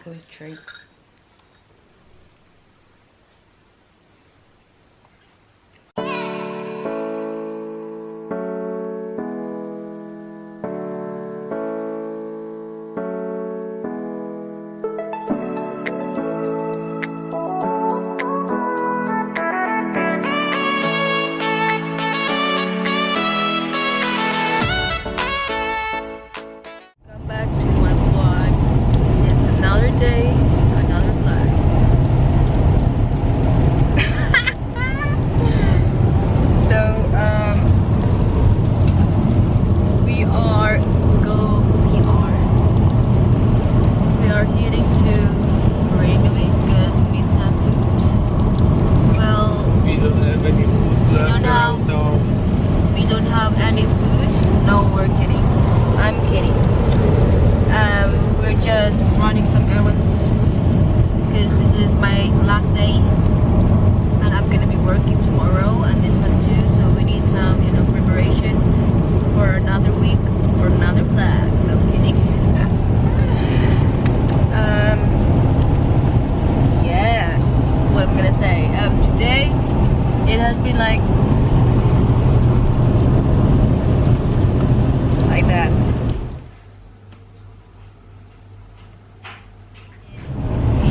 going straight.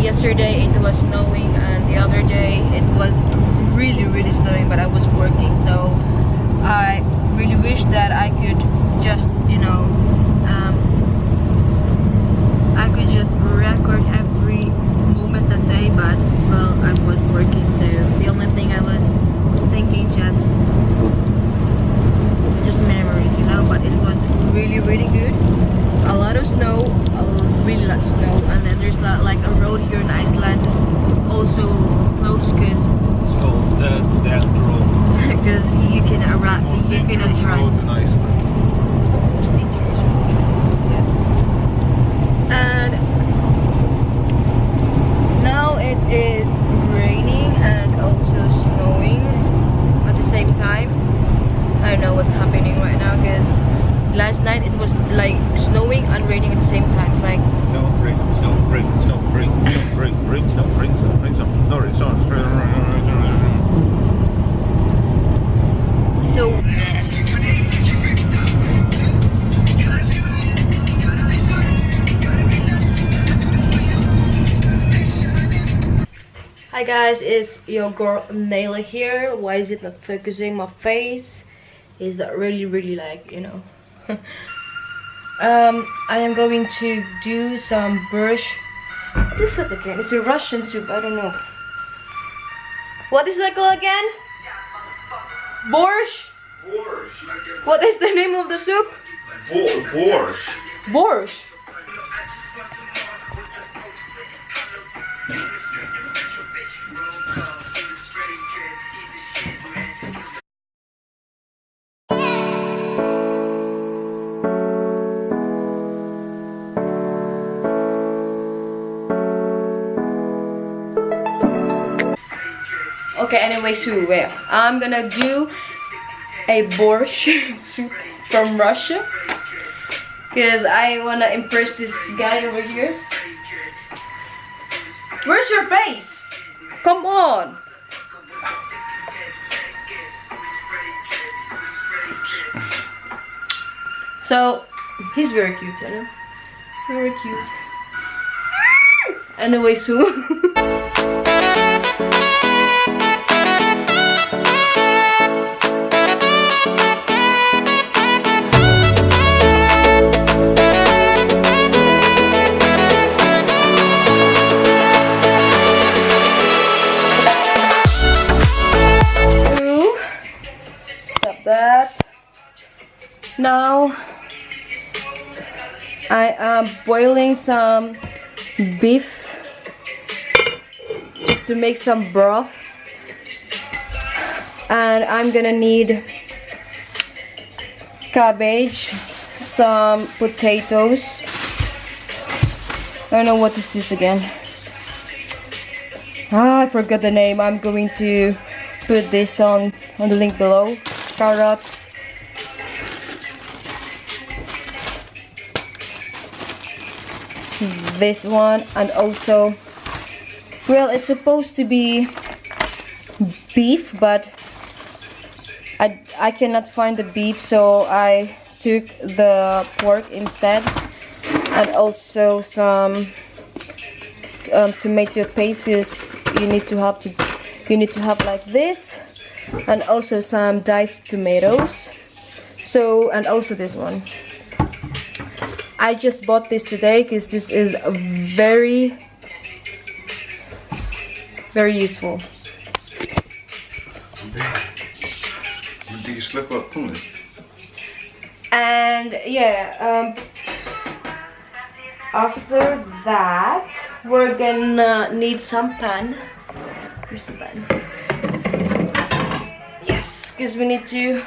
Yesterday it was snowing, and the other day it was really snowing, but I was working, so I really wish that I could just, you know, I could just record every moment that day, but well, I was working, so the only thing I was thinking just memories, you know. But it was really good. A lot of snow, really lot of snow, and then there's like a road here in Iceland also closed because that road because you cannot drive. Road in Iceland. Most dangerous road in Iceland, yes. And now it is raining and also snowing at the same time. I don't know what's happening right now because last night it was like snowing and raining at the same time. It's like snow, rain, snow, rain, snow, rain, snow, rain, rain, snow, rain, snow, rain, snow, rain, snow, so. Hi guys, it's your girl Naila here. Why is it not focusing my face? Is that really like, you know? I am going to do some borscht. What is that again? It's a Russian soup. I don't know. What is that called again? Borscht? Borscht. What is the name of the soup? Borscht. Borscht. Okay, anyway, so I'm gonna do a borscht soup from Russia because I wanna impress this guy over here. Where's your face? Come on. So he's very cute, you know? Very cute. Anyway, so that. Now I am boiling some beef just to make some broth, and I'm gonna need cabbage, some potatoes. I don't know what is this again. I forgot the name. I'm going to put this on the link below. Carrots, this one, and also, well, it's supposed to be beef, but I cannot find the beef, so I took the pork instead, and also some tomato paste, because you need to have like this, and also some diced tomatoes. So, and also this one. I just bought this today because this is very, very useful. Die slecht wat doen. And yeah, after that, we're gonna need some pan. Here's the pan. Yes, because we need to.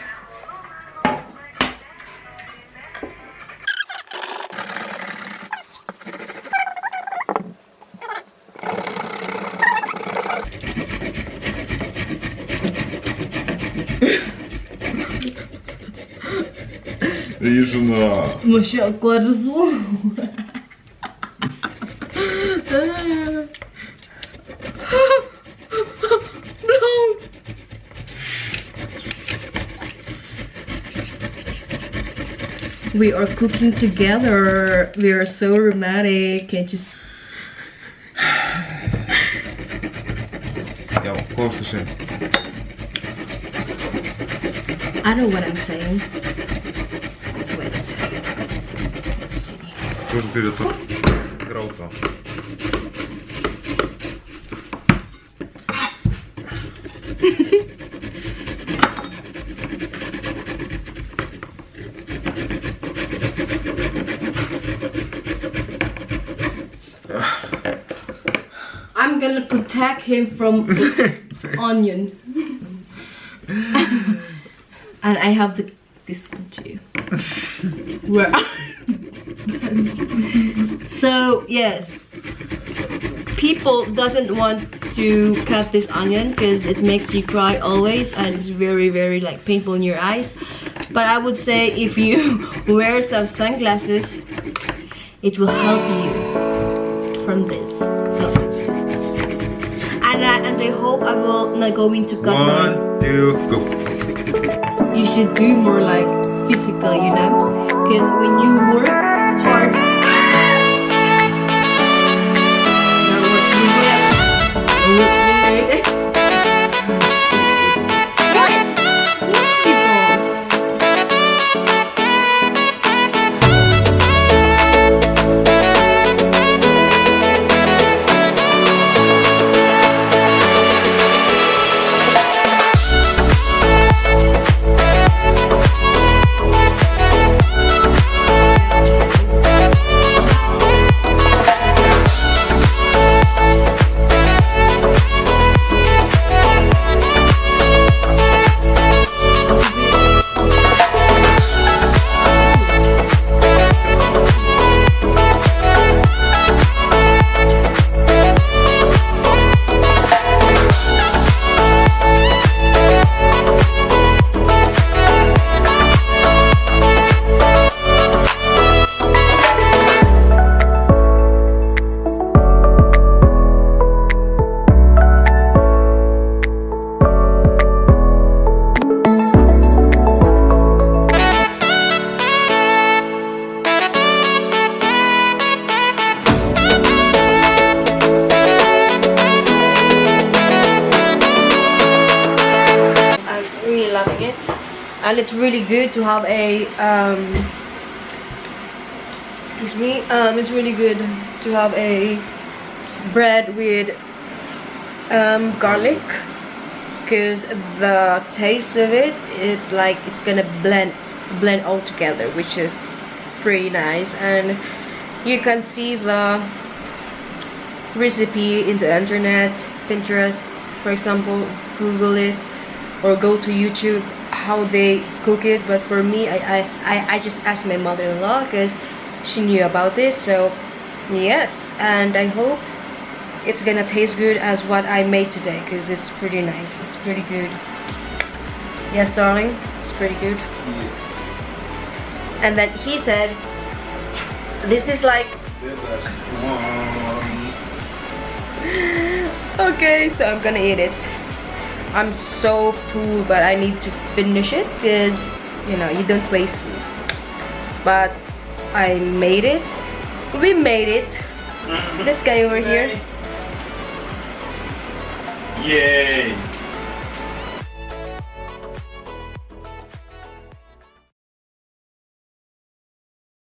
Juna. Moest akkordu. We are cooking together. We are so romantic. Can't you see? Ja, koosje sen. I know what I'm saying. Wait. Let's see. Тоже бери тут граута. I'm gonna protect him from onion. And I have this one too. Where? So yes, people doesn't want to cut this onion because it makes you cry always, and it's very, very like painful in your eyes. But I would say if you wear some sunglasses, it will help you from this. So let's do this. And I hope I will not going to cut my. 1, 2, go. You should do more like physical, you know, because when you work hard, and it's really good to have a excuse me, it's really good to have a bread with garlic, because the taste of it, it's like it's gonna blend all together, which is pretty nice. And you can see the recipe in the internet, Pinterest for example, Google it, or go to YouTube how they cook it. But for me, I just asked my mother-in-law because she knew about this. So yes, and I hope it's gonna taste good as what I made today, because it's pretty nice, it's pretty good. Yes, darling, it's pretty good. Yes. And then he said this is like The best one. Okay, so I'm gonna eat it. I'm so full, but I need to finish it because, you know, you don't waste food. But I made it. We made it. This guy over here. Yay!